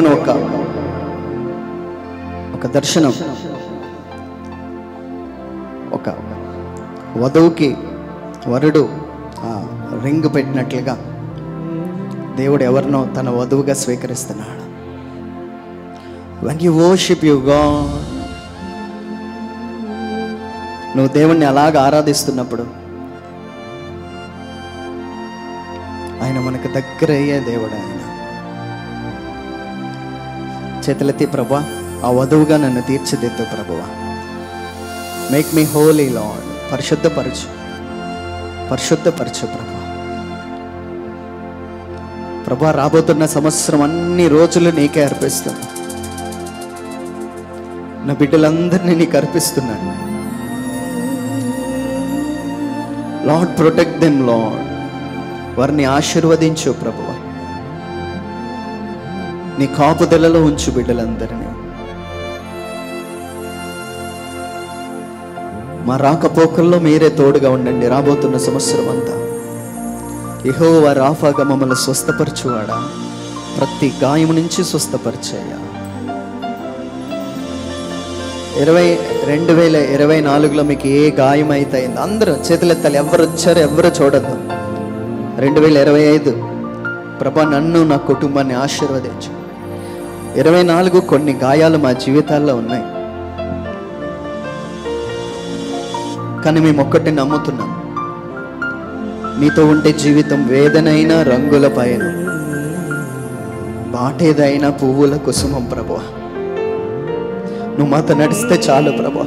దేవుని ఒక దర్శనం, ఒక వధువుకి వరుడు రింగ్ పెట్టినట్లుగా దేవుడు ఎవరినో తన వధువుగా స్వీకరిస్తున్నాడు. When you worship you God, నువ్వు దేవుణ్ణి అలాగ ఆరాధిస్తున్నప్పుడు ఆయన మనకు దగ్గర అయ్యే దేవుడు. ఆయన చేతులెత్తి, ప్రభువా ఆ వధువుగా నన్ను తీర్చిదిద్దు ప్రభువా. Make me holy Lord. పరిశుద్ధపరచు ప్రభువా. ప్రభువా రాబోతున్న సంవత్సరం అన్ని రోజులు నీకే అర్పిస్తున్నా. నా బిడ్డలందరినీ నీకు అర్పిస్తున్నాను. Lord protect them Lord. వారిని ఆశీర్వదించు ప్రభువా. నీ కాపుదలలో ఉంచు బిడ్డలందరినీ. మా రాకపోకల్లో మీరే తోడుగా ఉండండి. రాబోతున్న సంవత్సరం అంతా యెహోవా రాఫాగా మమ్మల్ని స్వస్థపరచువాడా, ప్రతి గాయము నుంచి స్వస్థపరిచేయ. 2024లో మీకు ఏ గాయం అయితే అయింది అందరూ చేతులెత్తాలి. ఎవరు వచ్చారు ఎవరు చూడద్దు. 2025 ప్రభా నన్ను నా కుటుంబాన్ని ఆశీర్వదించు. 24 కొన్ని గాయాలు మా జీవితాల్లో ఉన్నాయి, కానీ మేము ఒక్కటి నమ్ముతున్నాం, నీతో ఉంటే జీవితం వేదనైనా రంగుల పైన, బాటేదైనా పువ్వుల కుసుమం ప్రభువా. నువ్వు మాతో నడిస్తే చాలు ప్రభువా.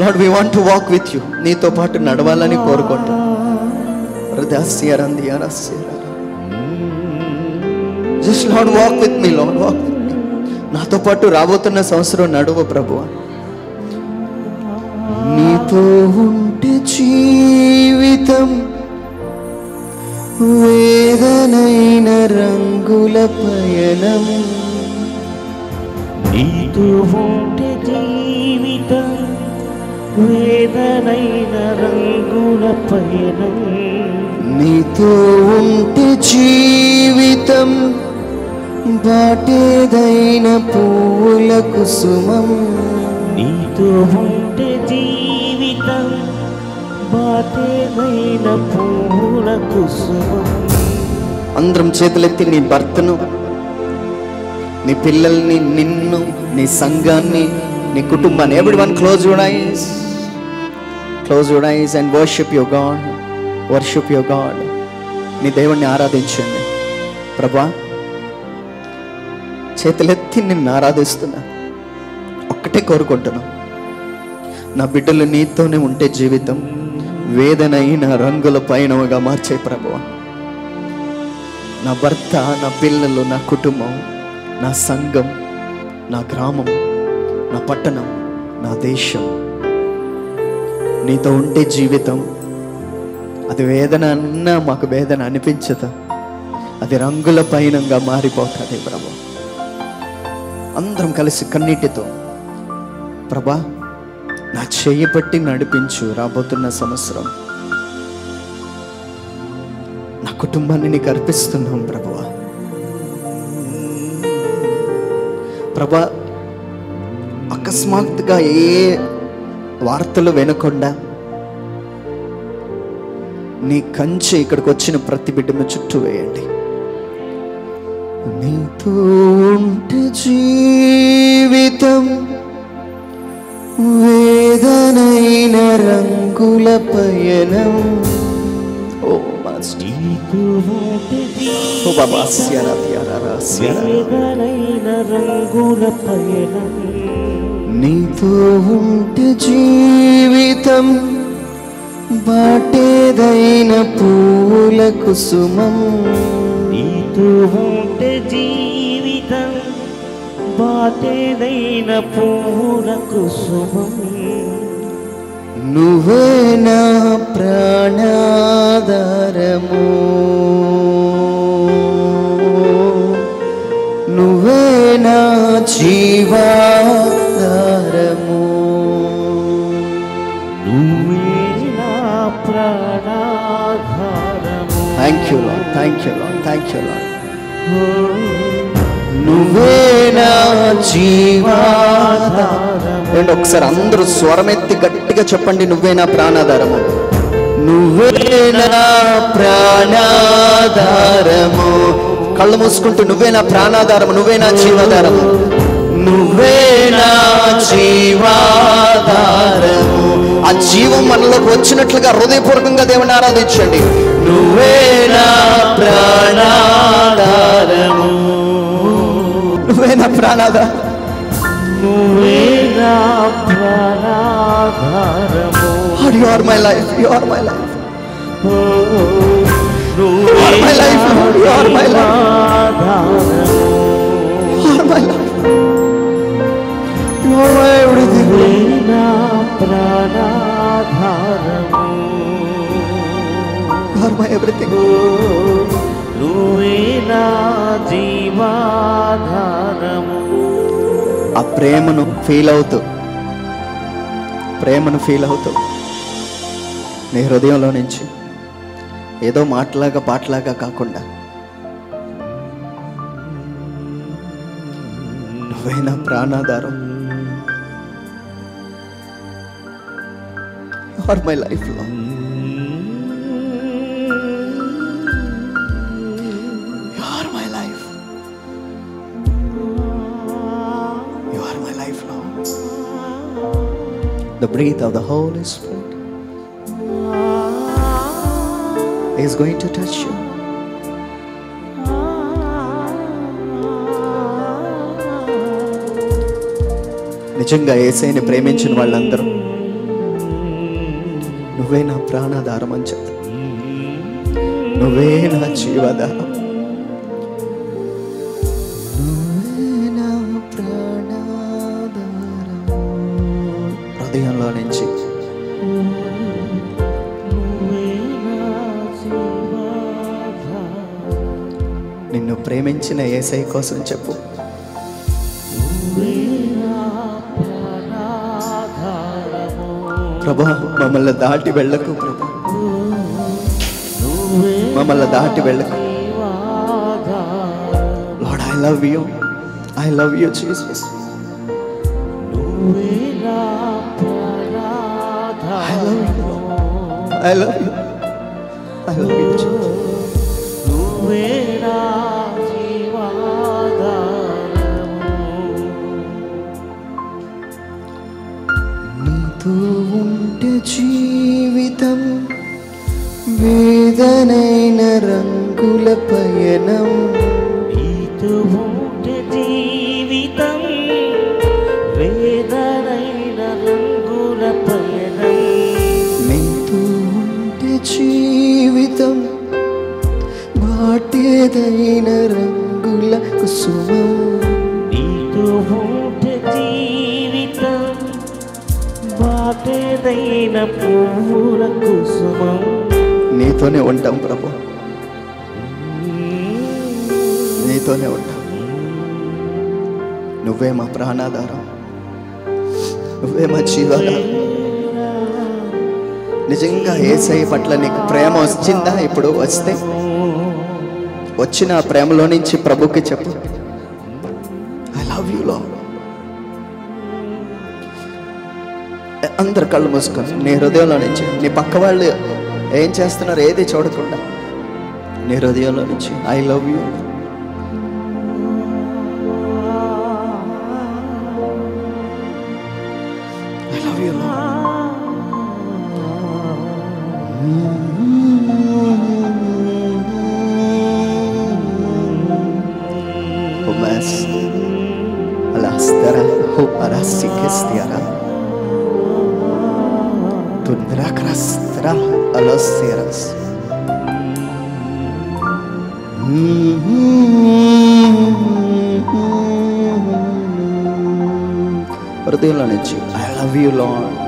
Lord we want to walk with you. నీతో పాటు నడవాలని కోరుకుంటాం. Just Lord walk with me, Lord walk with me. నాతో పాటు రాబోతున్న సంవత్సరం నడువు ప్రభువా. నీతో ఉంటే జీవితం వేదనైన రంగుల పయనం. నీతో ఉంటే జీవితం వేదనైన రంగుల పయనం. నీతో ఉంటే జీవితం బాటేదైన పువ్వుల కుసుమం. నీతో ఉంటే జీవితం బాటేదైన పువ్వుల కుసుమం. అందరం చేతులెత్తి నీ భర్తను, నీ పిల్లల్ని, నిన్ను, నీ సంఘాన్ని, నీ కుటుంబాన్ని, everyone close your eyes and worship your God. Worship your God. నీ దేవుణ్ణి ఆరాధించండి. ప్రభా చేతులెత్తి నిన్ను ఆరాధిస్తున్నా. ఒక్కటే కోరుకుంటున్నా, నా బిడ్డలు నీతోనే ఉంటే జీవితం వేదనైన రంగుల పైనగా మార్చే ప్రభువా. నా భర్త, నా పిల్లలు, నా కుటుంబం, నా సంఘం, నా గ్రామం, నా పట్టణం, నా దేశం నీతో ఉంటే జీవితం. అది వేదన అన్నా మాకు వేదన అనిపించదు, అది రంగుల పైనంగా మారిపోతుంది ప్రభా. అందరం కలిసి కన్నీటితో ప్రభా నా చెయ్యి పట్టి నడిపించు. రాబోతున్న సంవత్సరం నా కుటుంబాన్ని నీకు అర్పిస్తున్నాం ప్రభువా. ప్రభా అకస్మాత్తుగా ఏ వార్తలు వినకుండా నీ కంచె ఇక్కడికి వచ్చిన ప్రతి బిడ్డను చుట్టూ వేయండి. నీతో ఉంటే జీవితం వేదనైన రంగుల పయనం. ఓ వేదనైన రంగుల పయనం. నీతో ఉంటే జీవితం బాటేదైన పూల కుసుమం. నీతో ఉంటే జీవితం బాటేదైన పూల కుసుమం. నువ్వే నా ప్రాణాధారము, నువ్వే నా జీవాధారము, నువ్వే నా ప్రాణాధారము. Thank you Lord, thank you Lord, thank you Lord. నువ్వే నా జీవాధారము. ఏంటి ఒకసారి అందరూ స్వరమెత్తి గట్టిగా చెప్పండి, నువ్వే నా ప్రాణాధారము. నువ్వే నా ప్రాణాధారము. కళ్ళు మూసుకుంటూ నువ్వే నా ప్రాణాధారము, నువ్వే నా జీవాధారము, నువ్వే నా జీవాధారము. ఆ జీవం మనలోకి వచ్చినట్లుగా హృదయపూర్వకంగా దేవుని ఆరాధించండి. నువ్వే నా ప్రాణాధారము, నువ్వే నా ప్రాణాధారం, నువ్వే నా ప్రాణాధారము. You are my life, you are my life, you are my life, Lord, you are my life, you are my life, you are my everything. నా ప్రాణాధారము, You are my everything. నువ్వే నా జీవాధారము. ఆ ప్రేమను ఫీల్ అవుతూ నీ హృదయంలో నుంచి ఏదో మాటలాగా పాటలాగా కాకుండా నువ్వే నా ప్రాణాధారం. You are my life, Lord. You are my life. You are my life, Lord. The breath of the Holy Spirit is going to touch you. నిజంగా యేసయ్యని ప్రేమించిన వాళ్ళందరూ నువ్వే నా ప్రాణాధారం అని చెప్తారు. నువ్వే నా జీవాధారం, నువ్వే నా ప్రాణాధారం. హృదయంలో నుంచి నిన్ను ప్రేమించిన యేసయ్య కోసం చెప్పు. ప్రభా, మమ్మల్ని దాటి వెళ్ళకు ప్రభా, మమ్మల్ని దాటి వెళ్ళకు. Lord, I love you, I love you Jesus. I love you, I love you, I love you Jesus. నీతో ఉంటే జీవితం వేదనైన రంగుల పయనం. నీతో ఉంటే జీవితం వేదనైన రంగుల పయనం. నీతో ఉంటే జీవితం వాటేదైన రంగుల కుసుమం. నీతో ఉంటే జీవితం వాటేదైన పువ్వుల కుసుమం. నీతోనే ఉంటాం ప్రభు, నీతోనే ఉంటాం. నువ్వే మా ప్రాణాధారం, నువ్వే మా జీవాధారం. నిజంగా యేసయ్య పట్ల నీకు ప్రేమ వచ్చిందా? ఇప్పుడు వస్తే వచ్చిన ఆ ప్రేమలో నుంచి ప్రభుకి చెప్పు, ఐ లవ్ యూ లార్డ్. అందరు కళ్ళు మూసుకొని నీ హృదయంలో నుంచి, నీ పక్క వాళ్ళు ఏం చేస్తున్నారు ఏది చూడకుండా నీ హృదయంలో నుంచి I love you, I love you Lord. Mas alastara ho arasikistiara tundrakrastra alaseras. హృదయంలో నుంచి I love you Lord,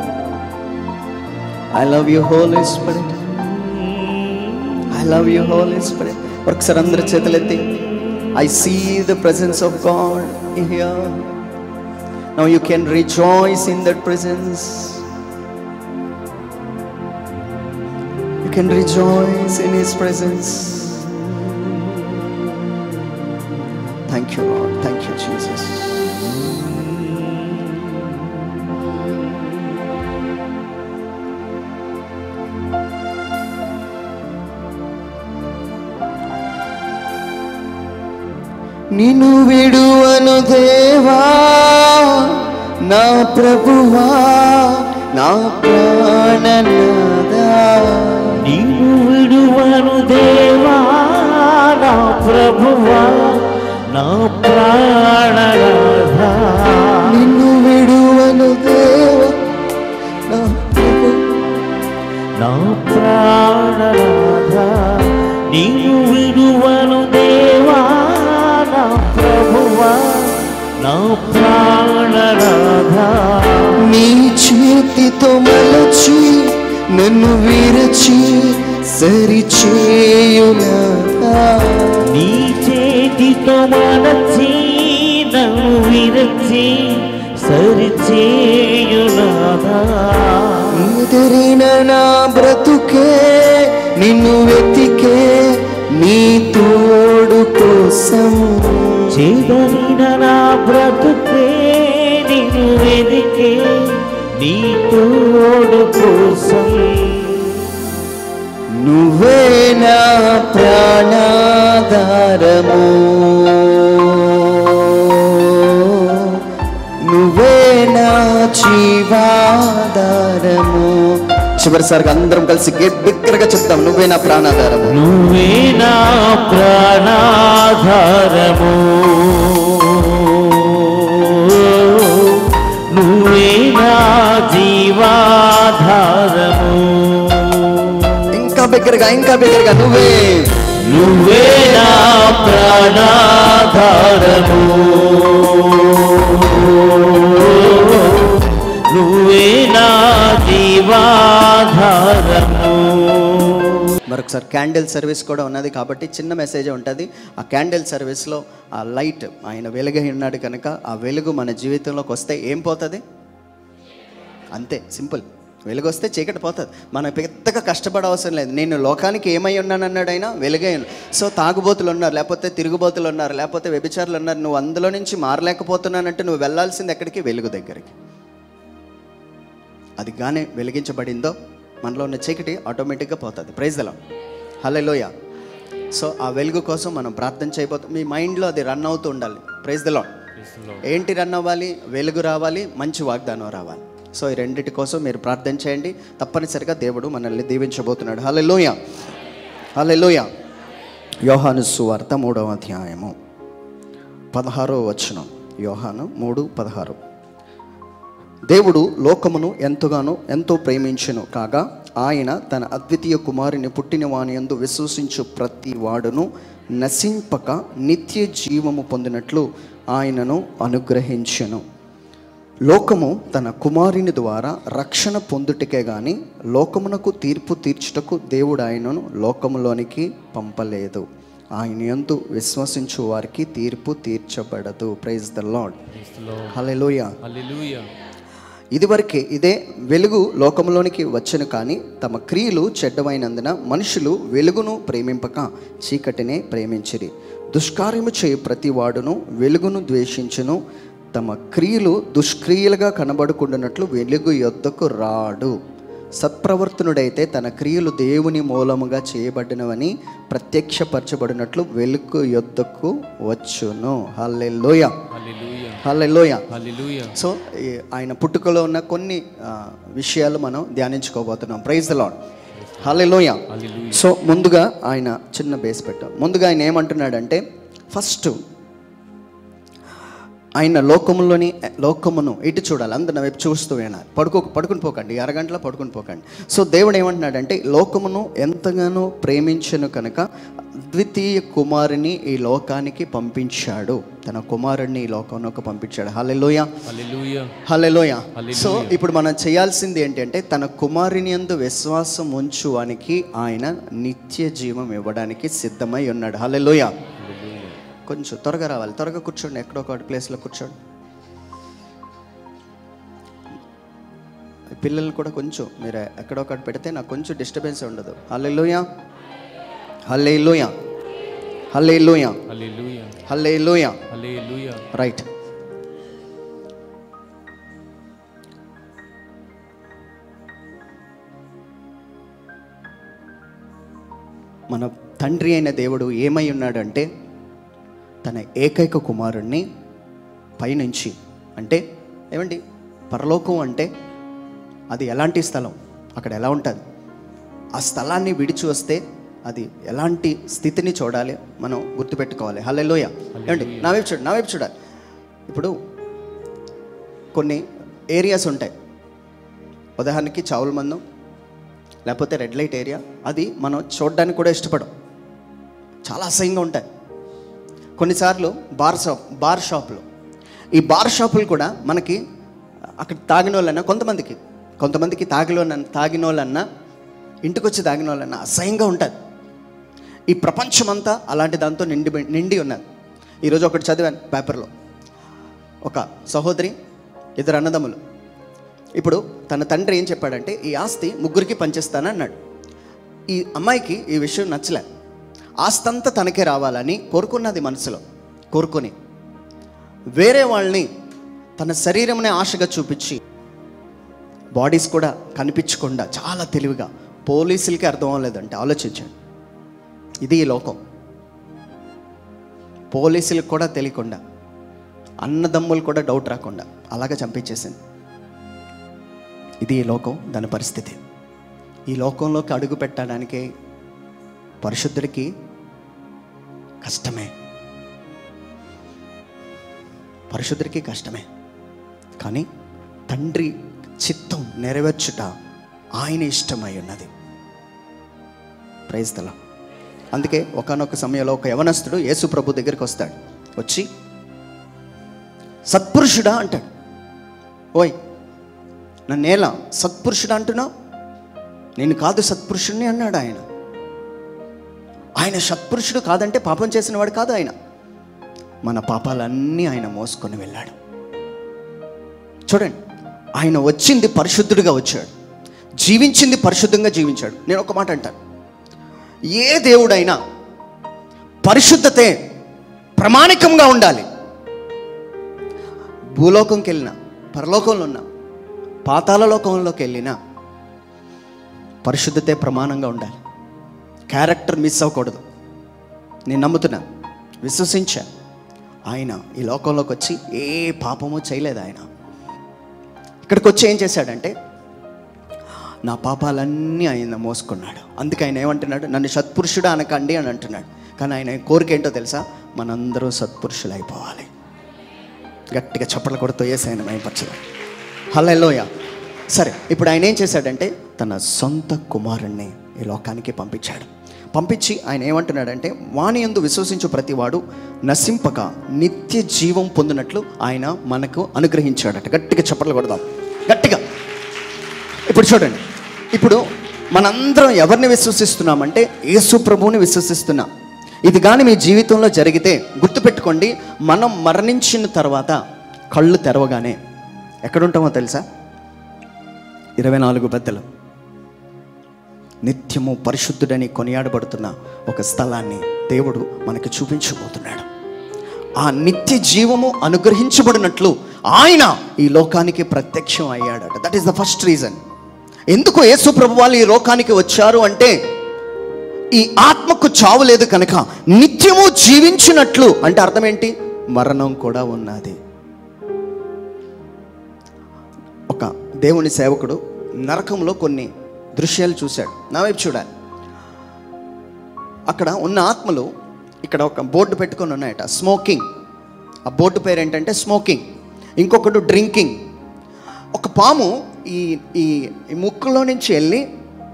I love you Holy Spirit, I love you Holy Spirit. ఒకసారి అందరి చేతులెత్తి, I see the presence of God here. Now you can rejoice in that presence. You can rejoice in His presence. Thank you Lord, thank you Jesus. నిన్ను విడువను దేవా నా ప్రభువా నా ప్రాణనాథా. నిన్ను విడువను దేవా నా ప్రభువా నా ప్రాణనాథా. నిన్ను విడువను దేవా నా ప్రభు నా ప్రాణనాథా. నిన్ను విడువను దేవా నా ప్రభువా నా ప్రాణనాథా. నీ చేతితో మలచి నన్ను విరచి సరిచేయునాథా. నీ చేతితో మలచి నన్ను విరచి సరిచేయునాథా. ఎదిరిన నా బ్రతుకే నిన్ను వెతికే నీ తోడు కోసం. చెదరిన నా బ్రతుకే నిన్ను వెతికే నీ తోడు కోసం. నువ్వే నా ప్రాణాధారము, నువ్వే నా జీవాధారము. చివరిసారిగా అందరం కలిసి బిగ్గరగా చెప్తాం, నువ్వే నా ప్రాణాధారము. నువ్వే నా ప్రాణాధారము, నువ్వే నా జీవాధారము. ఇంకా బిగ్గరగా, ఇంకా బిగ్గరగా, నువ్వే నువ్వే నా ప్రాణాధారము, నువ్వే నా జీవాధారము. మరొకసారి క్యాండిల్ సర్వీస్ కూడా ఉన్నది కాబట్టి చిన్న మెసేజ్ ఉంటుంది. ఆ క్యాండిల్ సర్వీస్లో ఆ లైట్ ఆయన వెలుగై ఉన్నాడు కనుక ఆ వెలుగు మన జీవితంలోకి వస్తే ఏం పోతుంది? అంతే సింపుల్. వెలుగు వస్తే చీకటి పోతుంది. మనం పెద్దగా కష్టపడవసరం లేదు. నేను లోకానికి ఏమై ఉన్నాను అన్నాడు ఆయన, వెలుగై ఉన్నాడు. సో తాగుబోతులు ఉన్నారు, లేకపోతే తిరుగుబోతులు ఉన్నారు, లేకపోతే వ్యభిచారులు ఉన్నారు. నువ్వు అందులో నుంచి మారలేకపోతున్నానంటే నువ్వు వెళ్ళాల్సింది ఎక్కడికి? వెలుగు దగ్గరికి. అది కానీ వెలిగించబడిందో మనలో ఉన్న చీకటి ఆటోమేటిక్గా పోతుంది. Praise the Lord, hallelujah. So ఆ వెలుగు కోసం మనం ప్రార్థన చేయబోతాం. మీ మైండ్లో అది రన్ అవుతూ ఉండాలి. Praise the Lord. ఏంటి రన్ అవ్వాలి? వెలుగు రావాలి, మంచి వాగ్దానం రావాలి. సో ఈ రెండింటి కోసం మీరు ప్రార్థన చేయండి. తప్పనిసరిగా దేవుడు మనల్ని దీవించబోతున్నాడు. హల్లెలూయా, హల్లెలూయా. యోహాను సువార్త 3వ అధ్యాయము 16వ వచనం. యోహాను 3:16. దేవుడు లోకమును ఎంతో ప్రేమించెను కాగా ఆయన తన అద్వితీయ కుమారుని పుట్టిన వాని యందు విశ్వసించు ప్రతి వాడును నశింపక నిత్య జీవము పొందినట్లు ఆయనను అనుగ్రహించెను. లోకము తన కుమారుని ద్వారా రక్షణ పొందుటకే గాని లోకమునకు తీర్పు తీర్చుటకు దేవుడు ఆయనను లోకములోనికి పంపలేదు. ఆయన యందు విశ్వసించు వారికి తీర్పు తీర్చబడదు. ప్రైజ్ ద లార్డ్, హల్లెలూయా. ఇదివరకే ఇదే వెలుగు లోకంలోనికి వచ్చెను, కానీ తమ క్రియలు చెడ్డమైనందున మనుషులు వెలుగును ప్రేమింపక చీకటినే ప్రేమించిరి. దుష్కార్యము చేయ ప్రతి వాడును వెలుగును ద్వేషించును. తమ క్రియలు దుష్క్రియలుగా కనబడుకుంటున్నట్లు వెలుగు యొద్దకు రాడు. సత్ప్రవర్తనుడైతే తన క్రియలు దేవుని మూలముగా చేయబడినవని ప్రత్యక్షపరచబడినట్లు వెలుగు యొద్దకు వచ్చును. హల్లెలూయా, హల్లెలూయా. సో ఆయన పుట్టుకలో ఉన్న కొన్ని విషయాలు మనం ధ్యానించుకోబోతున్నాం. Praise the Lord, hallelujah. So ముందుగా ఆయన చిన్న బేస్ పెట్టాం. ముందుగా ఆయన ఏమంటున్నాడంటే, ఫస్ట్ ఆయన లోకమును ఇటు చూడాలి, అందరు నా వైపు చూస్తూ వినాలి. పడుకుని పోకండి, అరగంటలో పడుకుని పోకండి. సో దేవుడు ఏమంటున్నాడంటే, లోకమును ఎంతగానో ప్రేమించను కనుక ద్వితీయ కుమారుని ఈ లోకానికి పంపించాడు. తన కుమారుడిని ఈ లోకంలోకి పంపించాడు. హల్లెలూయా, హల్లెలూయా. సో ఇప్పుడు మనం చేయాల్సింది ఏంటంటే, తన కుమారుని యందు విశ్వాసం ఉంచువానికి ఆయన నిత్య జీవం ఇవ్వడానికి సిద్ధమై ఉన్నాడు. హల్లెలూయా. కొంచెం త్వరగా రావాలి, త్వరగా కూర్చోండి, ఎక్కడో ఒక ప్లేస్లో కూర్చోండి. పిల్లలు కూడా కొంచెం మీరు ఎక్కడో ఒకటి పెడితే నాకు కొంచెం డిస్టర్బెన్స్ ఉండదు. హల్లెలూయా, హల్లెలూయా, హల్లెలూయా, హల్లెలూయా. హల్లెలూయా. రైట్. మన తండ్రి అయిన దేవుడు ఏమై ఉన్నాడంటే తన ఏకైక కుమారుణ్ణి పైనుంచి, అంటే ఏమండి పరలోకం అంటే అది ఎలాంటి స్థలం, అక్కడ ఎలా ఉంటుంది, ఆ స్థలాన్ని విడిచి వస్తే అది ఎలాంటి స్థితిని చూడాలి మనం గుర్తుపెట్టుకోవాలి. హల్లెలూయా. ఏమండి నా వైపు చూడాలి. ఇప్పుడు కొన్ని ఏరియాస్ ఉంటాయి, ఉదాహరణకి చావుల మందం లేకపోతే రెడ్ లైట్ ఏరియా, అది మనం చూడడానికి కూడా ఇష్టపడం, చాలా అసహ్యంగా ఉంటాయి. కొన్నిసార్లు బార్ షాపులు, ఈ బార్ షాపులు కూడా మనకి అక్కడ తాగిన వాళ్ళన్నా కొంతమందికి తాగిన వాళ్ళన్నా ఇంటికి వచ్చి తాగిన వాళ్ళన్నా అసహ్యంగా ఉంటుంది. ఈ ప్రపంచమంతా అలాంటి దాంతో నిండి ఉన్నది. ఈరోజు ఒకటి చదివాను పేపర్లో, ఒక సహోదరి, ఇద్దరు అన్నదమ్ములు. ఇప్పుడు తన తండ్రి ఏం చెప్పాడంటే ఈ ఆస్తి ముగ్గురికి పంచేస్తానన్నాడు. ఈ అమ్మాయికి ఈ విషయం నచ్చలే, ఆస్తి అంతా తనకే రావాలని కోరుకున్నది మనసులో. కోరుకొని వేరే వాళ్ళని తన శరీరంనే ఆశగా చూపించి, బాడీస్ కూడా కనిపించకుండా చాలా తెలివిగా, పోలీసులకి అర్థం అవ్వలేదంటే ఆలోచించాడు. ఇది ఈ లోకం. పోలీసులకు కూడా తెలియకుండా, అన్నదమ్ములు కూడా డౌట్ రాకుండా అలాగే చంపించేసింది. ఇది ఈ లోకం, దాని పరిస్థితి. ఈ లోకంలోకి అడుగు పెట్టడానికే పరిశుద్ధుడికి కష్టమే. కానీ తండ్రి చిత్తం నెరవేర్చుట ఆయన ఇష్టమై ఉన్నది. Praise the Lord. అందుకే ఒకానొక సమయంలో ఒక యవనస్తుడు యేసు ప్రభు దగ్గరికి వస్తాడు. వచ్చి సత్పురుషుడా అంటాడు. ఓయ్ నన్నేలా సత్పురుషుడు అంటున్నావు? నేను కాదు సత్పురుషుడిని అన్నాడు ఆయన. ఆయన సత్పురుషుడు కాదంటే పాపం చేసిన వాడు కాదు ఆయన. మన పాపాలన్నీ ఆయన మోసుకొని వెళ్ళాడు. చూడండి, ఆయన వచ్చింది పరిశుద్ధుడిగా వచ్చాడు, జీవించింది పరిశుద్ధంగా జీవించాడు. నేను ఒక మాట అంటాను, ఏ దేవుడైనా పరిశుద్ధతే ప్రమాణికంగా ఉండాలి. భూలోకంకి వెళ్ళినా, పరలోకంలో ఉన్నా, పాతాళ లోకంలోకి వెళ్ళినా పరిశుద్ధతే ప్రమాణంగా ఉండాలి. క్యారెక్టర్ మిస్ అవ్వకూడదు. నేను నమ్ముతున్నా, విశ్వసించా. ఆయన ఈ లోకంలోకి వచ్చి ఏ పాపము చేయలేదు. ఆయన ఇక్కడికి వచ్చి ఏం చేశాడంటే నా పాపాలన్నీ ఆయన మోసుకున్నాడు. అందుకే ఆయన ఏమంటున్నాడు, నన్ను సత్పురుషుడు అనకండి అని అంటున్నాడు. కానీ ఆయన కోరిక ఏంటో తెలుసా? మనందరూ సత్పురుషులు అయిపోవాలి. గట్టిగా చప్పట్లు కొడుతూ యేసయ్యను మహిమపరచుదాం. హల్లెలూయా. సరే, ఇప్పుడు ఆయన ఏం చేశాడంటే తన సొంత కుమారుణ్ణి ఈ లోకానికి పంపించి ఆయన ఏమంటున్నాడంటే వాని యందు విశ్వసించు ప్రతివాడు నశింపక నిత్య జీవం పొందినట్లు ఆయన మనకు అనుగ్రహించాడట. గట్టిగా చప్పట్లు కొడదాం, గట్టిగా. ఇప్పుడు చూడండి, ఇప్పుడు మనందరం ఎవరిని విశ్వసిస్తున్నామంటే యేసు ప్రభువుని విశ్వసిస్తున్నాం. ఇది కానీ మీ జీవితంలో జరిగితే గుర్తుపెట్టుకోండి, మనం మరణించిన తర్వాత కళ్ళు తెరవగానే ఎక్కడుంటామో తెలుసా? 24 బద్దలు నిత్యము పరిశుద్ధుడని కొనియాడబడుతున్న ఒక స్థలాన్ని దేవుడు మనకి చూపించబోతున్నాడు. ఆ నిత్య జీవము అనుగ్రహించబడినట్లు ఆయన ఈ లోకానికి ప్రత్యక్షం అయ్యాడట. That is the first reason. ఎందుకు యేసు ప్రభు వాళ్ళు ఈ లోకానికి వచ్చారు అంటే ఈ ఆత్మకు చావు లేదు కనుక నిత్యము జీవించినట్లు. అంటే అర్థం ఏంటి? మరణం కూడా ఉన్నది. ఒక దేవుని సేవకుడు నరకంలో కొన్ని దృశ్యాలు చూశాడు. నా వైపు చూడాలి. అక్కడ ఉన్న ఆత్మలు ఇక్కడ ఒక బోర్డు పెట్టుకొని ఉన్నాయట, స్మోకింగ్. ఆ బోర్డు పేరు ఏంటంటే స్మోకింగ్. ఇంకొకటి డ్రింకింగ్. ఒక పాము ఈ ముక్కులో నుంచి వెళ్ళి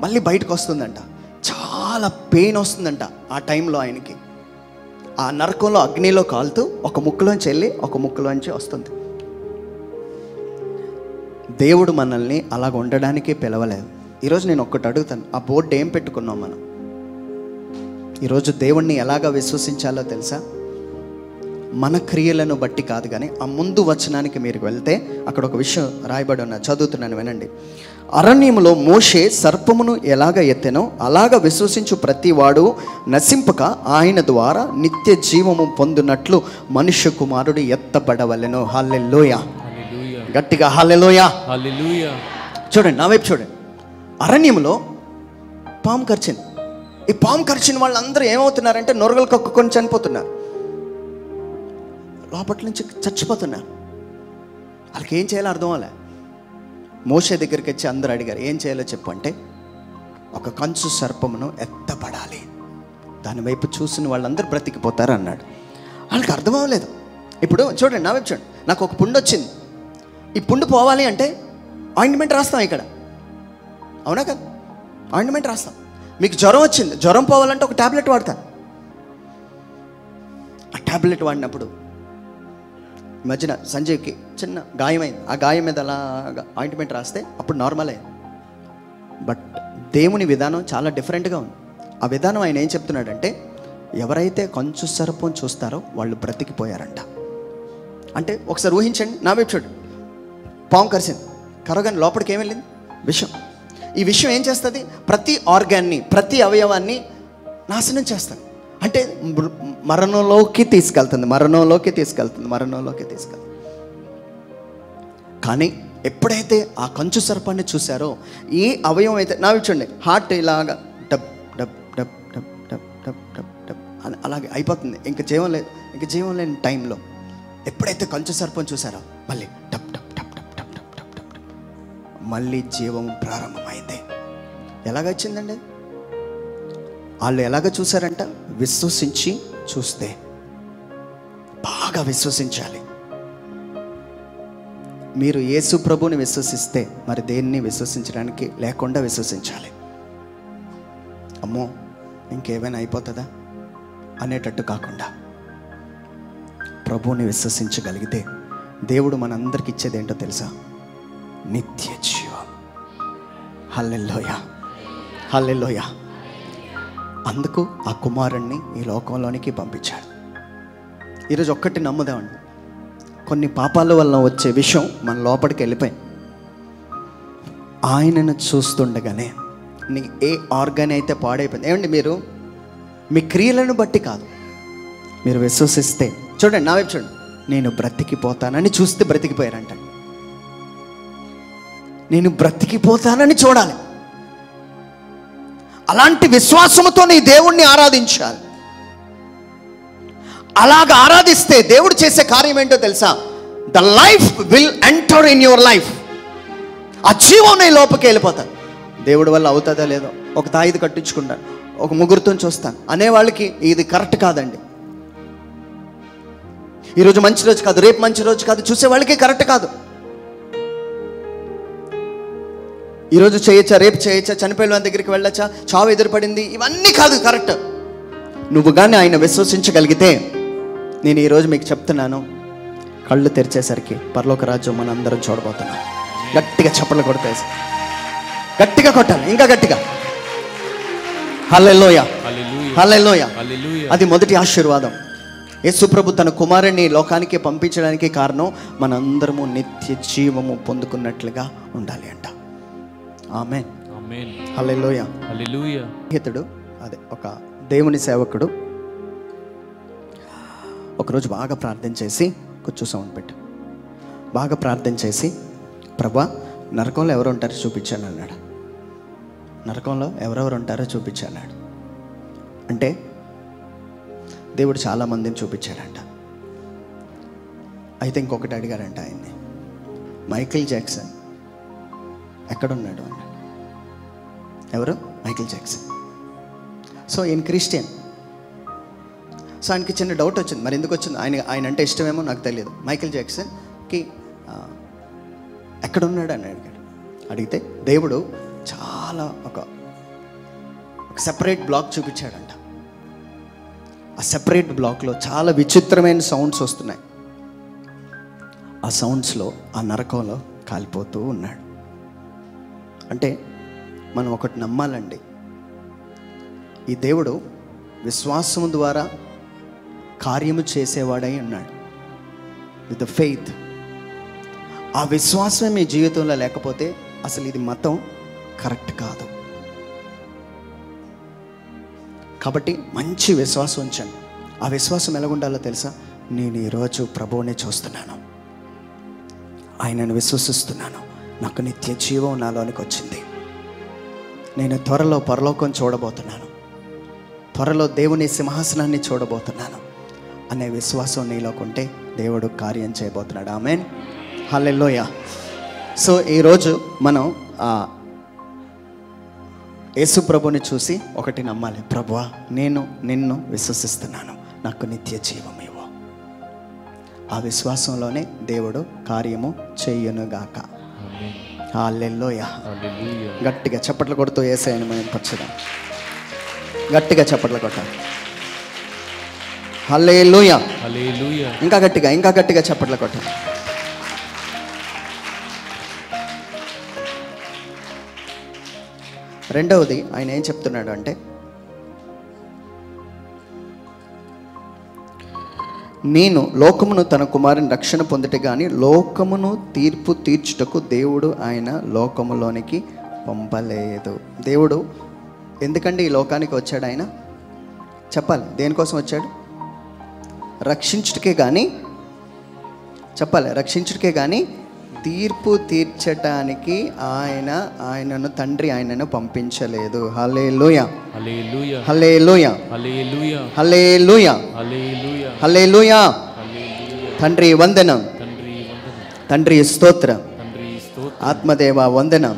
మళ్ళీ బయటకు వస్తుందంట. చాలా పెయిన్ వస్తుందంట ఆ టైంలో ఆయనకి. ఆ నరకంలో అగ్నిలో కాలుతూ ఒక ముక్కులోంచి వెళ్ళి ఒక ముక్కులోంచి వస్తుంది. దేవుడు మనల్ని అలాగ ఉండడానికి పిలవలేదు. ఈరోజు నేను ఒక్కటి అడుగుతాను, ఆ బోర్డు ఏం పెట్టుకున్నాం మనం? ఈరోజు దేవుణ్ణి ఎలాగ విశ్వసించాలో తెలుసా? మన క్రియలను బట్టి కాదు. కానీ ఆ ముందు వచనానికి మీరు వెళ్తే అక్కడ ఒక విషయం రాయబడి ఉన్న, చదువుతున్నాను వినండి. అరణ్యములో మోషే సర్పమును ఎలాగ ఎత్తెనో అలాగ విశ్వసించు ప్రతి వాడు నశింపక ఆయన ద్వారా నిత్య జీవము పొందునట్లు మనుష్య కుమారుడు ఎత్తబడవలెను. హల్లెలూయా, గట్టిగా హల్లెలూయా. చూడండి, నా వైపు చూడండి. అరణ్యంలో పాము కరిచింది. ఈ పాము కరిచిన వాళ్ళందరూ ఏమవుతున్నారంటే నొరగలు కక్కుకొని చనిపోతున్నారు, లోపటి నుంచి చచ్చిపోతున్నారు. వాళ్ళకి ఏం చేయాలో అర్థం అవ్వలే. మోషే దగ్గరికి వచ్చి అందరూ అడిగారు, ఏం చేయాలో చెప్పు అంటే, ఒక కంచు సర్పమును ఎత్తబడాలి, దాని వైపు చూసిన వాళ్ళందరూ బ్రతికిపోతారు అన్నాడు. వాళ్ళకి అర్థం అవ్వలేదు. ఇప్పుడు చూడండి, నా వైపు చూడండి. నాకు ఒక పుండు వచ్చింది. ఈ పుండు పోవాలి అంటే ఆయింట్మెంట్ రాస్తాం ఇక్కడ, అవునా కదా? ఆయింట్మెంట్ రాస్తాం. మీకు జ్వరం వచ్చింది, జ్వరం పోవాలంటే ఒక ట్యాబ్లెట్ వాడతాను. ఆ ట్యాబ్లెట్ వాడినప్పుడు ఈ మధ్యన సంజయ్కి చిన్న గాయమైంది. ఆ గాయం మీద అలాగా ఆయింట్మెంట్ రాస్తే అప్పుడు నార్మల్ అయింది. బట్ దేవుని విధానం చాలా డిఫరెంట్గా ఉంది. ఆ విధానం ఆయన ఏం చెప్తున్నాడంటే, ఎవరైతే కంచు సర్పం చూస్తారో వాళ్ళు బ్రతికిపోయారంట. అంటే ఒకసారి ఊహించండి, నా వైపు చూడండి. పాము కరిసింది, కరగాని లోపలికి ఏం వెళ్ళింది? విషం. ఈ విషయం ఏం చేస్తుంది? ప్రతి ఆర్గాన్ని, ప్రతి అవయవాన్ని నాశనం చేస్తుంది. అంటే మరణంలోకి తీసుకెళ్తుంది. కానీ ఎప్పుడైతే ఆ కంచు సర్పాన్ని చూశారో, ఏ అవయవం అయితే, నా చూడండి, హార్ట్ ఇలాగా dub dub dub dub dub dub dub dub అని అలాగే అయిపోతుంది. ఇంక జీవం లేదు. ఇంక జీవం లేని టైంలో ఎప్పుడైతే కంచు సర్పం చూశారో మళ్ళీ dub dub dub dub dub dub dub dub dub మళ్ళీ జీవం ప్రారంభమైంది. ఎలాగొచ్చిందండి? వాళ్ళు ఎలాగ చూశారంట? విశ్వసించి చూస్తే. బాగా విశ్వసించాలి. మీరు యేసు ప్రభువుని విశ్వసిస్తే మరి దేన్ని విశ్వసించడానికి లేకుండా విశ్వసించాలి. అమ్మో ఇంకేమైనా అయిపోతుందా అనేటట్టు కాకుండా ప్రభువుని విశ్వసించగలిగితే దేవుడు మనందరికి ఇచ్చేది ఏంటో తెలుసా? నిత్య జీవం. హల్లెలూయా, హల్లెలూయా. అందుకు ఆ కుమారుణ్ణి ఈ లోకంలోనికి పంపించాడు. ఈరోజు ఒక్కటి నమ్ముదామండి, కొన్ని పాపాల వల్ల వచ్చే విషయం మన లోపలికి వెళ్ళిపోయింది. ఆయనను చూస్తుండగానే నీ ఏ ఆర్గాన్ అయితే పాడైపోయింది. ఏమండి, మీరు మీ క్రియలను బట్టి కాదు, మీరు విశ్వసిస్తే. చూడండి, నా వైపు చూడండి. నేను బ్రతికిపోతానని చూస్తే బ్రతికిపోయారంట. నేను బ్రతికిపోతానని చూడాలి. అలాంటి విశ్వాసముతో నీ దేవుణ్ణి ఆరాధించాలి. అలాగ ఆరాధిస్తే దేవుడు చేసే కార్యం ఏంటో తెలుసా? The life will enter in your life. ఆ జీవం నీ లోపలికి వెళ్ళిపోతాను. దేవుడి వల్ల అవుతుందా లేదో, ఒక తాయిది కట్టించుకుంటాను, ఒక ముగ్గురితో చూస్తాను అనేవాళ్ళకి ఇది కరెక్ట్ కాదండి. ఈరోజు మంచి రోజు కాదు, రేపు మంచి రోజు కాదు, చూసే వాళ్ళకి కరెక్ట్ కాదు. ఈరోజు చేయొచ్చా, రేపు చేయొచ్చా, చనిపోయిన వాళ్ళ దగ్గరికి వెళ్ళొచ్చా, చావు ఎదురుపడింది, ఇవన్నీ కాదు కరెక్ట్. నువ్వు కానీ ఆయన విశ్వసించగలిగితే, నేను ఈరోజు మీకు చెప్తున్నాను, కళ్ళు తెరిచేసరికి పరలోక రాజ్యం మనం అందరం చూడబోతున్నాం. గట్టిగా చప్పట్లు కొడతాయి, గట్టిగా కొట్టాలి, ఇంకా గట్టిగా. హల్లెలూయా, హల్లెలూయా. అది మొదటి ఆశీర్వాదం. యేసు ప్రభు తన కుమారుని లోకానికి పంపించడానికి కారణం మనందరము నిత్య జీవము పొందుకున్నట్లుగా ఉండాలి అంట. ఆమేన్, ఆమేన్, హల్లెలూయా, హల్లెలూయా. ఇతడు అదే ఒక దేవుని సేవకుడు ఒకరోజు బాగా ప్రార్థన చేసి, కొంచెం సౌండ్ పెట్టు, బాగా ప్రార్థన చేసి, ప్రభా నరకంలో ఎవరు ఉంటారో చూపించాను అన్నాడు. నరకంలో ఎవరెవరు ఉంటారో చూపించాడు. అంటే దేవుడు చాలామందిని చూపించాడంట. అయితే ఇంకొకటి అడిగాడంట ఆయన్ని, మైకేల్ జాక్సన్ ఎక్కడున్నాడు అన్నాడు. ఎవరు? Michael Jackson. సో ఈయన క్రిస్టియన్. సో ఆయనకి చిన్న డౌట్ వచ్చింది. మరి ఎందుకు వచ్చింది? ఆయన అంటే ఇష్టమేమో నాకు తెలియదు. మైకేల్ జాక్సన్కి ఎక్కడున్నాడు అని అడిగాడు. అడిగితే దేవుడు చాలా ఒక సెపరేట్ బ్లాక్ చూపించాడంట. ఆ సెపరేట్ బ్లాక్లో చాలా విచిత్రమైన సౌండ్స్ వస్తున్నాయి. ఆ సౌండ్స్లో ఆ నరకంలో కాలిపోతూ ఉన్నాడు. అంటే మనం ఒకటి నమ్మాలండి, ఈ దేవుడు విశ్వాసం ద్వారా కార్యము చేసేవాడై ఉన్నాడు. With the faith. ఆ విశ్వాసం మీ జీవితంలో లేకపోతే అసలు ఇది మతం కరెక్ట్ కాదు. కాబట్టి మంచి విశ్వాసం ఉంచండి. ఆ విశ్వాసం ఎలాగుండాలో తెలుసా? నేను ఈరోజు ప్రభువుని చూస్తున్నాను, ఆయనను విశ్వసిస్తున్నాను, నాకు నిత్య జీవం నాలోనికి వచ్చింది, నేను త్వరలో పరలోకం చూడబోతున్నాను, త్వరలో దేవుని సింహాసనాన్ని చూడబోతున్నాను అనే విశ్వాసం నీలోకుంటే దేవుడు కార్యం చేయబోతున్నాడు. ఆమేన్, హల్లెలూయా. సో ఈరోజు మనం యేసు ప్రభుని చూసి ఒకటి నమ్మాలి, ప్రభువా నేను నిన్ను విశ్వసిస్తున్నాను, నాకు నిత్య జీవం ఇవ్వు. ఆ విశ్వాసంలోనే దేవుడు కార్యము చేయునుగాక. హల్లెలూయా. గట్టిగా చప్పట్లు కొడుతూ యేసయ్యను మనం పరచుదాం. గట్టిగా చప్పట్లు కొట్టాలి. హల్లెలూయా. ఇంకా గట్టిగా, ఇంకా గట్టిగా చప్పట్లు కొట్టాలి. రెండవది ఆయన ఏం చెప్తున్నాడు అంటే, నేను లోకమును తన కుమారుని రక్షణ పొందుట కానీ లోకమును తీర్పు తీర్చుటకు దేవుడు ఆయన లోకములోనికి పంపలేదు. దేవుడు ఎందుకండి ఈ లోకానికి వచ్చాడు? ఆయన చెప్పాలి, దేనికోసం వచ్చాడు? రక్షించుటకే కానీ, చెప్పాలి, రక్షించుటకే కానీ తీర్పు తీర్చటానికి ఆయనను తండ్రి ఆయనను పంపించలేదు. హల్లెలూయా, హల్లెలూయా, హల్లెలూయా, హల్లెలూయా, హల్లెలూయా. తండ్రి వందనం, తండ్రి స్తోత్రం, ఆత్మదేవ వందనం,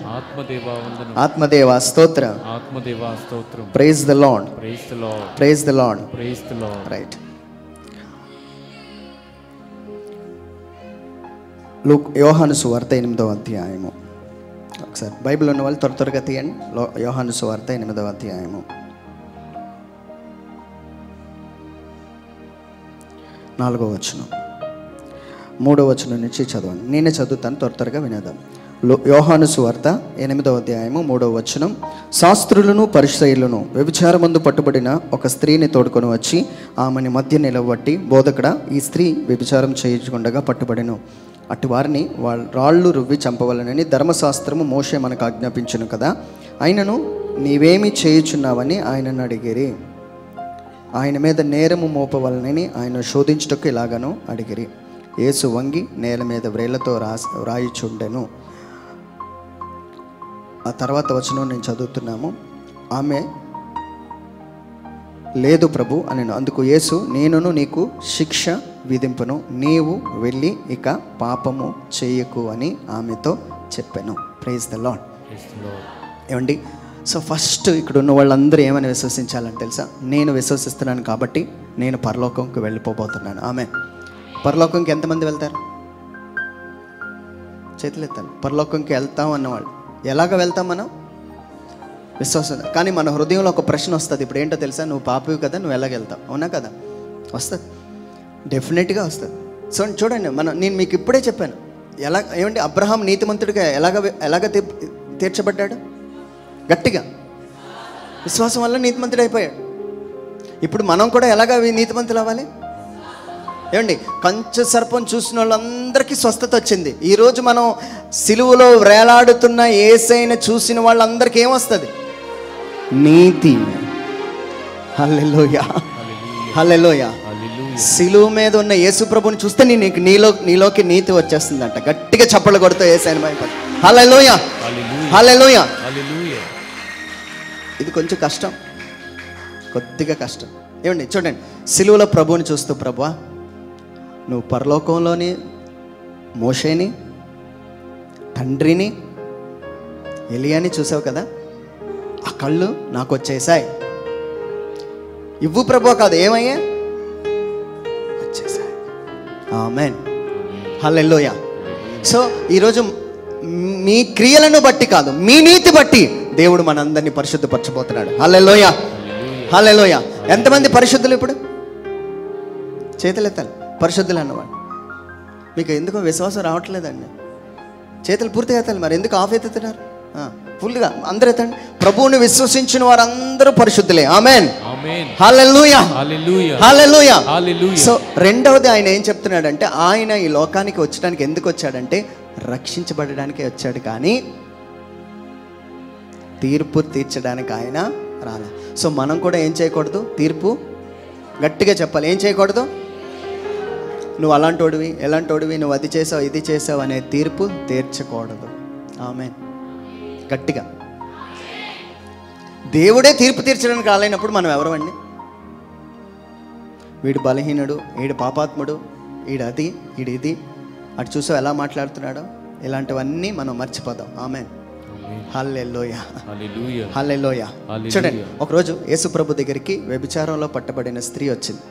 ఆత్మదేవ స్తోత్రం. Praise the Lord, praise the Lord. Right. యోహాను సువార్త 8వ అధ్యాయము. ఒకసారి బైబిల్ ఉన్న వాళ్ళు త్వరగా తీయండి. యోహాను సువార్త 8వ అధ్యాయము 4వ వచనం, 3వ వచనం నుంచి చదవండి. నేనే చదువుతాను, త్వరగా వినేద్దాం. యోహాను సువార్త 8వ అధ్యాయము 3వ వచనం. శాస్త్రులను పరిసయ్యులను వ్యభిచారమందు పట్టుబడిన ఒక స్త్రీని తోడుకొని వచ్చి ఆమెని మధ్య నిలబట్టి, బోధకుడా, ఈ స్త్రీ వ్యభిచారం చేయించకుండా పట్టుబడిను, అటు వారిని రాళ్ళు రువ్వి చంపవలనని ధర్మశాస్త్రము మోషే మనకు ఆజ్ఞాపించును కదా, ఆయనను నీవేమి చేయుచున్నావని ఆయనను అడిగిరి. ఆయన మీద నేరము మోపవలనని ఆయన శోధించుటకు ఇలాగను అడిగిరి. యేసు వంగి నేల మీద వ్రేళ్లతో రాయిచుండెను. ఆ తర్వాత వచనం నేను చదువుతున్నాము. ఆమె లేదు ప్రభు అనెను. అందుకు యేసు, నేనును నీకు శిక్ష విధింపను, నీవు వెళ్ళి ఇక పాపము చేయకు అని ఆమెతో చెప్పాను. Praise the Lord. ఏమండి, సో ఫస్ట్ ఇక్కడ ఉన్న వాళ్ళందరూ ఏమని విశ్వసించాలని తెలుసా? నేను విశ్వసిస్తున్నాను కాబట్టి నేను పరలోకంకి వెళ్ళిపోబోతున్నాను. ఆమె పరలోకంకి ఎంతమంది వెళ్తారు? చేతులు ఎత్తాను. పరలోకంకి వెళ్తాం అన్నవాళ్ళు. ఎలాగ వెళ్తాం మనం? విశ్వాసం. కానీ మన హృదయంలో ఒక ప్రశ్న వస్తుంది. ఇప్పుడు ఏంటో తెలుసా? నువ్వు పాపివి కదా, నువ్వు ఎలాగెళ్తావు? అవునా కదా? వస్తుంది, డెఫినెట్గా వస్తుంది. సో చూడండి, నేను మీకు ఇప్పుడే చెప్పాను ఏమండి, అబ్రహాం నీతిమంతుడిగా ఎలాగ తీర్చబడ్డాడు? గట్టిగా విశ్వాసం వల్ల నీతిమంతుడు అయిపోయాడు. ఇప్పుడు మనం కూడా ఎలాగ నీతిమంతులు అవ్వాలి? ఏమండి, కంచు సర్పం చూసిన వాళ్ళందరికీ స్వస్థత వచ్చింది. ఈరోజు మనం సిలువలో వేలాడుతున్న యేసయ్యను చూసిన వాళ్ళందరికీ ఏమొస్తుంది? నీతి. హల్లెలూయా, హల్లెలూయా. సిలువ మీద ఉన్న యేసు ప్రభుని చూస్తే నీలోకి నీతి వచ్చేస్తుందంట. గట్టిగా చప్పట్లు కొడుతూ యేసయ్యను భయపడి హల్లెలూయా, హల్లెలూయా. ఇది కొంచెం కష్టం, కొద్దిగా కష్టం. ఏమండి చూడండి, సిలువలో ప్రభువుని చూస్తూ, ప్రభువా నువ్వు పరలోకంలోని మోషేని, తండ్రిని, ఎలియాని చూసావు కదా, ఆ కళ్ళు నాకు వచ్చేసాయి. ఇవ్వు ప్రభువా కాదు, ఏమయ్యా? వచ్చేసాయి. ఆమేన్, హల్లెలూయా. సో ఈరోజు మీ క్రియలను బట్టి కాదు, మీ నీతి బట్టి దేవుడు మనందరినీ పరిశుద్ధపరచబోతున్నాడు. హల్లెలూయా, హల్లెలూయా. ఎంతమంది పరిశుద్ధులు ఇప్పుడు? చేతులు ఎత్తాలి. పరిశుద్ధులు అన్నవాడు. మీకు ఎందుకో విశ్వాసం రావట్లేదండి. చేతులు పూర్తిగా ఎత్తాలి. మరి ఎందుకు ఆఫ్ ఎత్తుతున్నారు? ఫుల్గా అందరూ ఎత్తండి. ప్రభువుని విశ్వసించిన వారందరూ పరిశుద్ధులే. ఆమేన్. ఆమేన్. హల్లెలూయా, హల్లెలూయా, హల్లెలూయా. హల్లెలూయా. సో రెండవది ఆయన ఏం చెప్తున్నాడంటే, ఆయన ఈ లోకానికి వచ్చడానికి ఎందుకు వచ్చాడంటే రక్షించబడడానికే వచ్చాడు, కానీ తీర్పు తీర్చడానికి ఆయన రాలే. సో మనం కూడా ఏం చేయకూడదు? తీర్పు గట్టిగా చెప్పాలి. ఏం చేయకూడదు? నువ్వు అలాంటోడివి, ఎలాంటోడివి, నువ్వు అది చేసావు, ఇది చేసావు అనే తీర్పు తీర్చకూడదు. ఆమేన్. గట్టిగా. దేవుడే తీర్పు తీర్చడానికి రాలేనప్పుడు మనం ఎవరమండి? వీడు బలహీనుడు, వీడు పాపాత్ముడు, వీడు అది, వీడు ఇది, అటు చూసావు ఎలా మాట్లాడుతున్నాడో, ఇలాంటివన్నీ మనం మర్చిపోదాం. ఆమేన్. హల్లెలూయా, హల్లెలూయా, హల్లెలూయా. హల్లెలూయా. చూడండి, ఒకరోజు యేసుప్రభు దగ్గరికి వ్యభిచారంలో పట్టబడిన స్త్రీ వచ్చింది.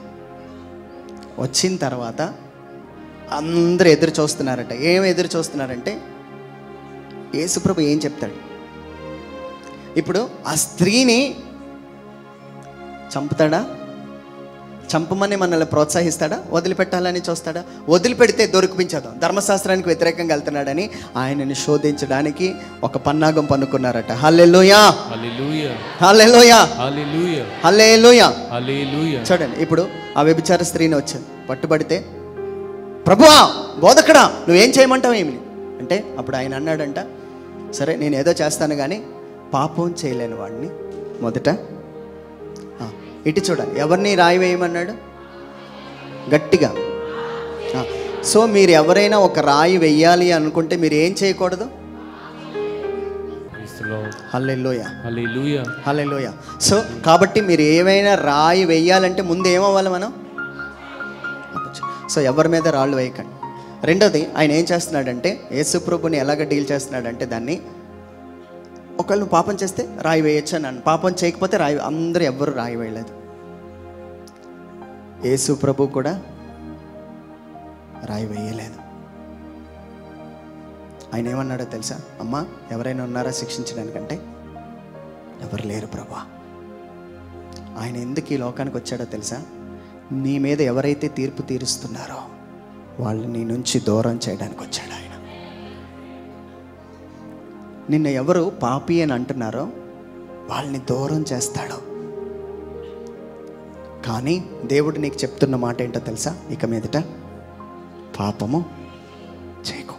వచ్చిన తర్వాత అందరూ ఎదురు చూస్తున్నారట. ఏం ఎదురు చూస్తున్నారంటే యేసుప్రభు ఏం చెప్తాడు. ఇప్పుడు ఆ స్త్రీని చంపుతాడా? చంపమని మనల్ని ప్రోత్సహిస్తాడా? వదిలిపెట్టాలని చూస్తాడా? వదిలిపెడితే దొరికిపించదు, ధర్మశాస్త్రానికి వ్యతిరేకంగా వెళ్తున్నాడని ఆయనని శోధించడానికి ఒక పన్నాగం పన్నుకున్నారట. హల్లెలూయా, హల్లెలూయా, హల్లెలూయా, హల్లెలూయా, హల్లెలూయా. హల్లెలూయా. చూడండి, ఇప్పుడు ఆ వ్యభిచార స్త్రీని వచ్చింది, పట్టుబడితే, ప్రభువా, బోధకుడా, నువ్వేం చేయమంటావు ఏమి అంటే, అప్పుడు ఆయన అన్నాడంట, సరే నేను ఏదో చేస్తాను కానీ పాపం చేయలేని వాడిని మొదట ఇటు చూడాలి. ఎవరిని రాయి వేయమన్నాడు? గట్టిగా. సో మీరు ఎవరైనా ఒక రాయి వెయ్యాలి అనుకుంటే మీరు ఏం చేయకూడదు? హల్లెలూయా, హల్లెలూయా, హల్లెలూయా. సో కాబట్టి మీరు ఏమైనా రాయి వెయ్యాలంటే ముందు ఏమవ్వాలి మనం? సో ఎవరి మీద రాళ్ళు వేయకండి. రెండోది, ఆయన ఏం చేస్తున్నాడంటే యేసుప్రభుని ఎలాగ డీల్ చేస్తున్నాడంటే, దాన్ని ఒకళ్ళు పాపం చేస్తే రాయి వేయచ్చు అని, పాపం చేయకపోతే రాయి, అందరూ ఎవ్వరు రాయి వేయలేదు. యేసుప్రభు కూడా రాయి వేయలేదు. ఆయన ఏమన్నాడో తెలుసా? అమ్మా, ఎవరైనా ఉన్నారా శిక్షించడానికంటే? ఎవరు లేరు ప్రభా. ఆయన ఎందుకు ఈ లోకానికి వచ్చాడో తెలుసా? నీ మీద ఎవరైతే తీర్పు తీరుస్తున్నారో వాళ్ళని నీ నుంచి దూరం చేయడానికి వచ్చాడు ఆయన. నిన్ను ఎవరు పాపి అని అంటున్నారో వాళ్ళని దూరం చేస్తాడు. కానీ దేవుడు నీకు చెప్తున్న మాట ఏంటో తెలుసా? ఇక మీదట పాపము చేయకు.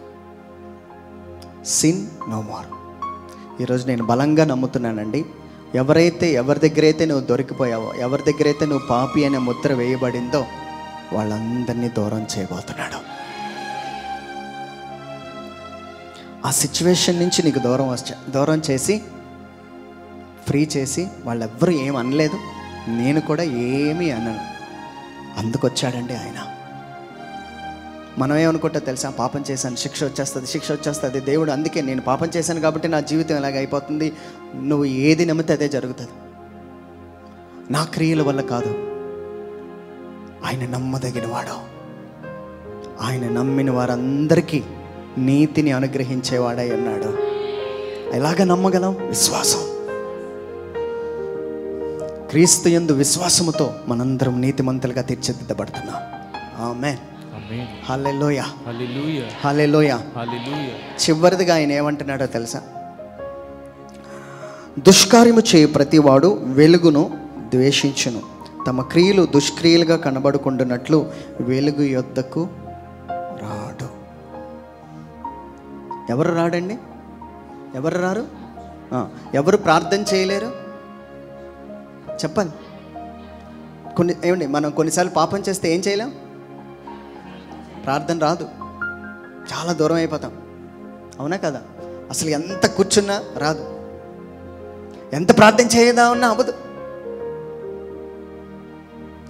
Sin no more. ఈరోజు నేను బలంగా నమ్ముతున్నానండి, ఎవరి దగ్గరైతే నువ్వు దొరికిపోయావో, ఎవరి దగ్గరైతే నువ్వు పాపి అనే ముద్ర వేయబడిందో వాళ్ళందరినీ దూరం చేయబోతున్నాడు. ఆ సిచ్యువేషన్ నుంచి నీకు దూరం చేసి ఫ్రీ చేసి, వాళ్ళెవ్వరూ ఏం అనలేదు, నేను కూడా ఏమీ అనను, అందుకొచ్చాడండి ఆయన. మనం ఏమనుకుంటా తెలుసా? పాపం చేశాను, శిక్ష వచ్చేస్తుంది. దేవుడు అందుకే నేను పాపం చేశాను కాబట్టి నా జీవితం ఇలాగ అయిపోతుంది. నువ్వు ఏది నమ్మితే అదే జరుగుతుంది. నా క్రియల వల్ల కాదు, ఆయన నమ్మదగినవాడు. ఆయన నమ్మిన వారందరికీ నీతిని అనుగ్రహించేవాడై ఉన్నాడు. ఎలాగ నమ్మగలం? విశ్వాసం. క్రీస్తు యందు విశ్వాసముతో మనందరం నీతిమంతులుగా తీర్చిదిద్దబడుతున్నాం. ఆమేన్. హల్లెలూయా, హల్లెలూయా, హల్లెలూయా, హల్లెలూయా. చివరిదిగా ఆయన ఏమంటున్నాడో తెలుసా? దుష్కార్యము చేయు ప్రతివాడు వెలుగును ద్వేషించును, తమ క్రియలు దుష్క్రియలుగా కనబడుకుంటున్నట్లు వెలుగు యొద్దకు రాడు. ఎవరు రాడండి? ఎవరు రారు? ఎవరు ప్రార్థన చేయలేరు? చెప్పాలి. ఏమండి, మనం కొన్నిసార్లు పాపం చేస్తే ఏం చేయలేం? ప్రార్థన రాదు, చాలా దూరం అయిపోతాం. అవునా కదా? అసలు ఎంత కూర్చున్నా రాదు, ఎంత ప్రార్థన చేయదామన్నా అవ్వదు.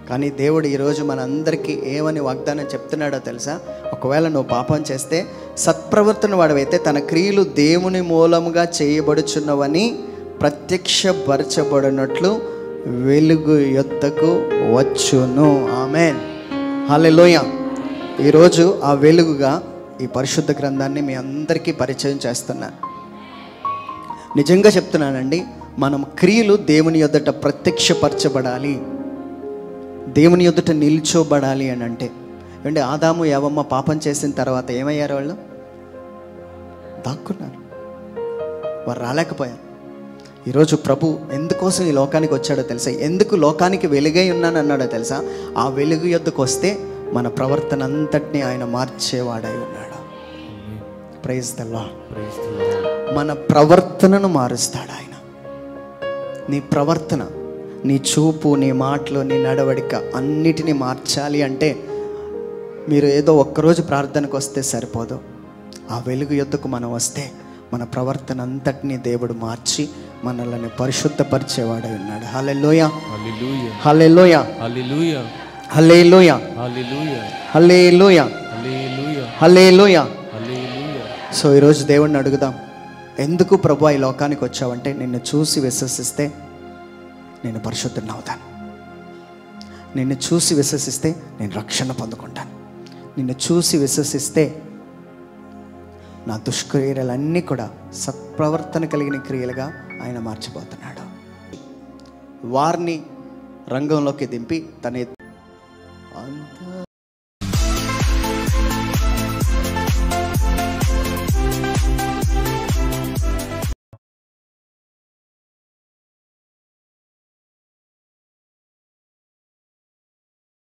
కానీ దేవుడు ఈరోజు మనందరికీ ఏమని వాగ్దానం చెప్తున్నాడో తెలుసా? ఒకవేళ నువ్వు పాపం చేస్తే, సత్ప్రవర్తన వాడవైతే తన క్రియలు దేవుని మూలముగా చేయబడుచున్నవని ప్రత్యక్షపరచబడినట్లు వెలుగు యొద్దకు వచ్చును. ఆమేన్. హల్లెలూయా. ఈరోజు ఆ వెలుగుగా ఈ పరిశుద్ధ గ్రంథాన్ని మీ అందరికీ పరిచయం చేస్తున్నాను. నిజంగా చెప్తున్నానండి, మనం క్రియలు దేవుని యొద్దట ప్రత్యక్షపరచబడాలి, దేవుని యొద్దట నిల్చోబడాలి అని అంటే, అంటే ఆదాము యవ్వమ్మ పాపం చేసిన తర్వాత ఏమయ్యారు? వాళ్ళు దాక్కున్నారు, వారు రాలేకపోయారు. ఈరోజు ప్రభు ఎందుకోసం ఈ లోకానికి వచ్చాడో తెలుసా? ఎందుకు లోకానికి వెలుగై ఉన్నాను అన్నాడో తెలుసా? ఆ వెలుగు యొద్దకు వస్తే మన ప్రవర్తన అంతటినీ ఆయన మార్చేవాడై ఉన్నాడు. Praise the Lord. మన ప్రవర్తనను మారుస్తాడు ఆయన. నీ ప్రవర్తన, నీ చూపు, నీ మాటలు, నీ నడవడిక అన్నిటినీ మార్చాలి అంటే మీరు ఏదో ఒక్కరోజు ప్రార్థనకు వస్తే సరిపోదు. ఆ వెలుగు యొద్దకు మనం వస్తే మన ప్రవర్తన అంతటినీ దేవుడు మార్చి మనల్ని పరిశుద్ధపరిచేవాడై ఉన్నాడు. హల్లెలూయా, హల్లెలూయా, హల్లెలూయా, హల్లెలూయా, హల్లెలూయా, హల్లెలూయా, హల్లెలూయా, హల్లెలూయా, హల్లెలూయా. హల్లెలూయా. సో ఈరోజు దేవుడిని అడుగుదాం, ఎందుకు ప్రభు ఈ లోకానికి వచ్చావంటే నిన్ను చూసి విశ్వసిస్తే నేను పరిశుద్ధుని అవుతాను. నిన్ను చూసి విశ్వసిస్తే నేను రక్షణ పొందుకుంటాను. నిన్ను చూసి విశ్వసిస్తే నా దుష్క్రియలన్నీ కూడా సత్ప్రవర్తన కలిగిన క్రియలుగా ఆయన మార్చిపోతున్నాడు. వారిని రంగంలోకి దింపి తన